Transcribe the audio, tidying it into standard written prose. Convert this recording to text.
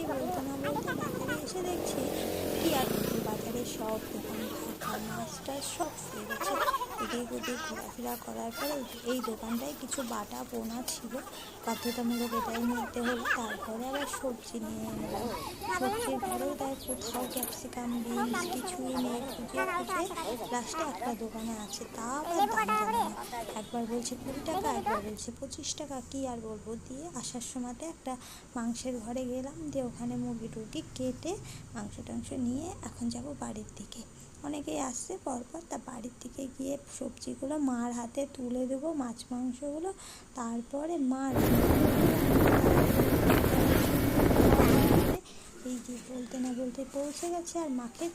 বলতে না বলতে বাজারে এসে দেখছি কি আর বলবো, বাজারে সব দোকান ফাঁকা, মাছ টাছ সব শুয়ে গেছে। এদিক ওদিক ঘোরাফেরা করার পরে এই দোকানটায় কিছু বাটা পোনা ছিল, বাধ্যতামূলক এটাই নিতে হলো। তারপরে আবার সবজি নিয়ে এলাম, সবজির ঘরেও তাই কোথাও ক্যাপসিকাম বিনস কিছুই নেই। খুঁজে খুঁজে লাস্টে একটা দোকানে আছে, তা আবার দাম জানি না, একবার বলছে 20 টাকা, একবার বলছে 25 টাকা। কি আর বলবো, দিয়ে আসার সময়তে একটা মাংসের ঘরে গেলাম, দিয়ে ওখানে মুরগি টুরগি কেটে মাংস টাংস নিয়ে এখন যাব বাড়ির দিকে। অনেকেই আসছে পরপর, তা বাড়ির দিকে গিয়ে সবজিগুলো মার হাতে তুলে দেবো, মাছ মাংসগুলো, তারপরে মার এই যে বলতে না বলতে পৌঁছে গেছে। আর মাকে